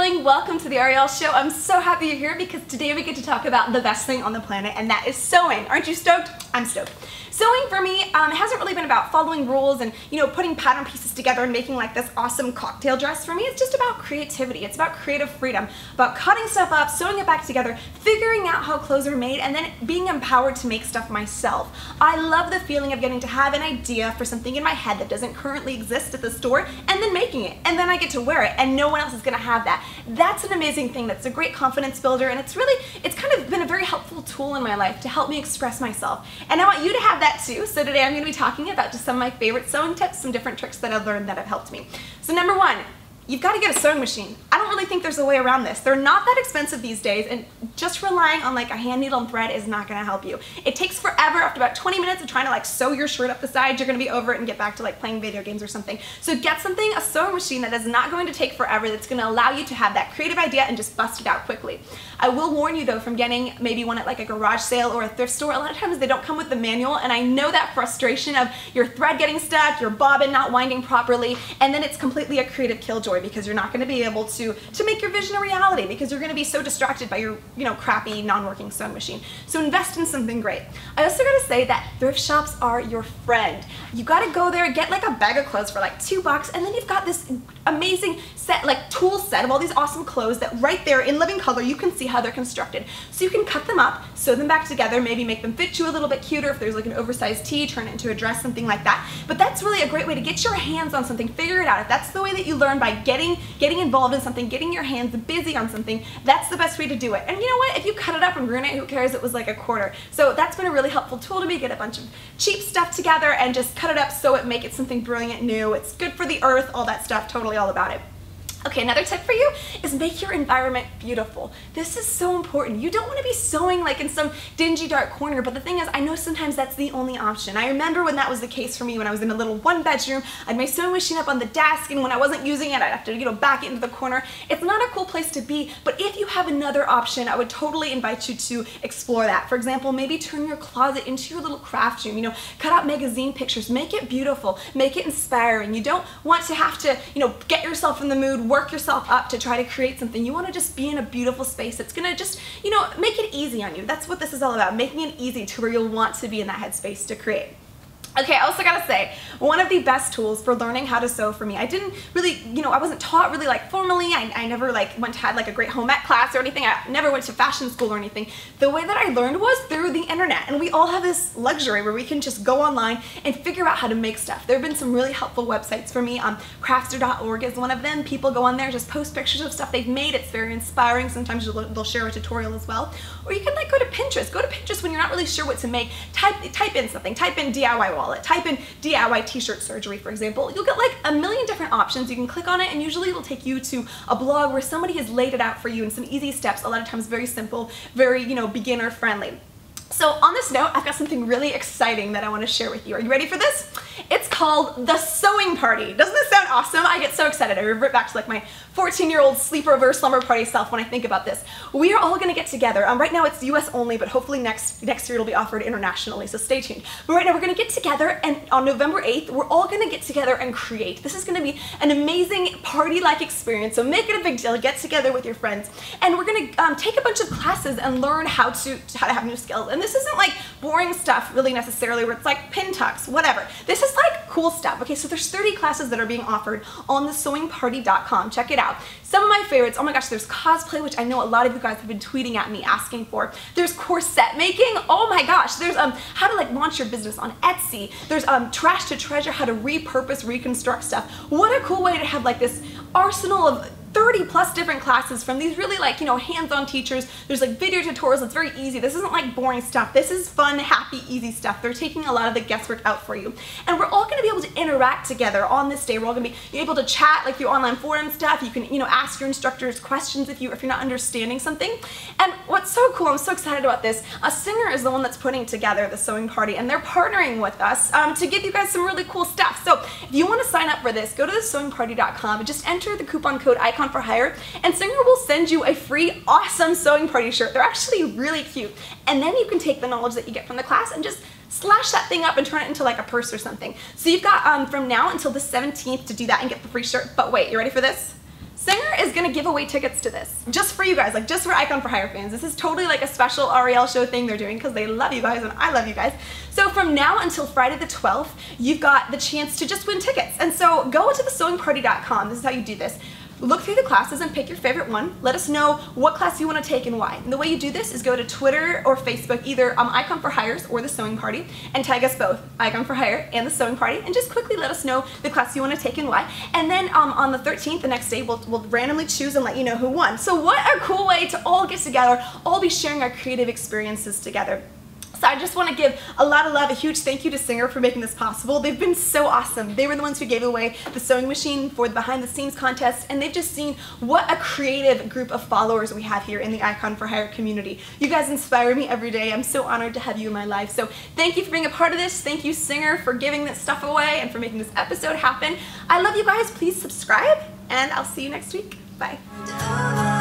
darling, welcome to the Ariel Show. I'm so happy you're here because today we get to talk about the best thing on the planet, and that is sewing. Aren't you stoked? I'm stoked. Sewing for me hasn't really been about following rules and putting pattern pieces together and making like this awesome cocktail dress. For me, it's just about creativity. It's about creative freedom, about cutting stuff up, sewing it back together, figuring out how clothes are made, and then being empowered to make stuff myself. I love the feeling of getting to have an idea for something in my head that doesn't currently exist at the store and then making it, and then I get to wear it and no one else is gonna have that. That's an amazing thing. That's a great confidence builder, and it's kind of been a very helpful tool in my life to help me express myself. And I want you to have that too. So today I'm going to be talking about just some of my favorite sewing tips, some different tricks that I've learned that have helped me. So number one, you've got to get a sewing machine. I don't really think there's a way around this. They're not that expensive these days, and just relying on like a hand needle and thread is not going to help you. It takes forever. After about 20 minutes of trying to like sew your shirt up the side, you're going to be over it and get back to like playing video games or something. So get a sewing machine that is not going to take forever, that's going to allow you to have that creative idea and just bust it out quickly. I will warn you though, from getting maybe one at like a garage sale or a thrift store, a lot of times they don't come with the manual, and I know that frustration of your thread getting stuck, your bobbin not winding properly, and then it's completely a creative killjoy because you're not going to be able to make your vision a reality because you're going to be so distracted by your crappy non-working sewing machine. So invest in something great. I also got to say that thrift shops are your friend. You got to go there, get like a bag of clothes for like $2, and then you've got this amazing set, like tool set of all these awesome clothes that right there in living color you can see how they're constructed. So you can cut them up, sew them back together, maybe make them fit you a little bit cuter. If there's like an oversized tee, turn it into a dress, something like that. But that's really a great way to get your hands on something, figure it out. If that's the way that you learn, by getting involved in something, getting your hands busy on something, that's the best way to do it. And you know what? If you cut it up and ruin it, who cares? It was like a quarter. So that's been a really helpful tool to me. Get a bunch of cheap stuff together and just cut it up, sew it, make it something brilliant new. It's good for the earth, all that stuff, totally all about it. Okay, another tip for you is make your environment beautiful. This is so important. You don't want to be sewing like in some dingy dark corner, but the thing is, I know sometimes that's the only option. I remember when that was the case for me when I was in a little one bedroom. I had my sewing machine up on the desk, and when I wasn't using it, I'd have to back it into the corner. It's not a cool place to be, but if you have another option, I would totally invite you to explore that. For example, maybe turn your closet into your little craft room, cut out magazine pictures, make it beautiful, make it inspiring. You don't want to have to, get yourself in the mood, work yourself up to try to create something. You want to just be in a beautiful space that's gonna just, make it easy on you. That's what this is all about, making it easy to where you'll want to be in that headspace to create. Okay, I also gotta say, one of the best tools for learning how to sew for me, I didn't really, I wasn't taught really like formally. I never like had like a great home ec class or anything. I never went to fashion school or anything. The way that I learned was through the internet, and we all have this luxury where we can just go online and figure out how to make stuff. There have been some really helpful websites for me. Craftster.org is one of them. People go on there, just post pictures of stuff they've made. It's very inspiring. Sometimes they'll share a tutorial as well. Or you can like go to Pinterest. Go to Pinterest when you're not really sure what to make. Type in something. Type in DIY wallet. Type in DIY t-shirt surgery, for example. You'll get like a million different options. You can click on it, and usually it'll take you to a blog where somebody has laid it out for you in some easy steps, a lot of times very simple, very, beginner friendly. So on this note, I've got something really exciting that I want to share with you. Are you ready for this? It's called the Sewing Party. Doesn't this sound awesome? I get so excited. I revert back to like my 14-year-old sleepover slumber party self when I think about this. We are all going to get together. Right now it's US only, but hopefully next year it'll be offered internationally, so stay tuned. But right now we're going to get together, and on November 8th, we're all going to get together and create. This is going to be an amazing party-like experience, so make it a big deal. Get together with your friends, and we're going to take a bunch of classes and learn how to have new skills. And this isn't like boring stuff really necessarily where it's like pin tucks, whatever. This is like cool stuff. Okay, so there's 30 classes that are being offered on thesewingparty.com. Check it out. Some of my favorites, oh my gosh, there's cosplay, which I know a lot of you guys have been tweeting at me asking for. There's corset making, oh my gosh. There's how to like launch your business on Etsy. There's trash to treasure, how to repurpose, reconstruct stuff. What a cool way to have like this arsenal of 30 plus different classes from these really like, hands-on teachers. There's like video tutorials. It's very easy. This isn't like boring stuff. This is fun, happy, easy stuff. They're taking a lot of the guesswork out for you. And we're all going to be able to interact together on this day. We're all going to be able to chat like through online forum stuff. You can, ask your instructors questions if you're not understanding something. And what's so cool, I'm so excited about this, Singer is the one that's putting together the Sewing Party, and they're partnering with us to give you guys some really cool stuff. So if you want to sign up for this, go to thesewingparty.com and just enter the coupon code ICON for hire, and Singer will send you a free awesome sewing party shirt. They're actually really cute, and then you can take the knowledge that you get from the class and just slash that thing up and turn it into like a purse or something. So you've got from now until the 17th to do that and get the free shirt. But wait, you ready for this? Singer is going to give away tickets to this just for you guys, like just for Icon for Hire fans. This is totally like a special REL show thing they're doing because they love you guys and I love you guys. So from now until Friday the 12th, you've got the chance to just win tickets. And so go to thesewingparty.com. This is how you do this. Look through the classes and pick your favorite one. Let us know what class you want to take and why. And the way you do this is go to Twitter or Facebook, either Icon for Hires or The Sewing Party, and tag us both, Icon for Hire and The Sewing Party, and just quickly let us know the class you want to take and why. And then on the 13th, the next day, we'll randomly choose and let you know who won. So what a cool way to all get together, all be sharing our creative experiences together. So I just want to give a lot of love, a huge thank you to Singer for making this possible. They've been so awesome. They were the ones who gave away the sewing machine for the behind the scenes contest, and they've just seen what a creative group of followers we have here in the Icon for Hire community. You guys inspire me every day. I'm so honored to have you in my life. So thank you for being a part of this. Thank you, Singer, for giving this stuff away and for making this episode happen. I love you guys. Please subscribe, and I'll see you next week. Bye.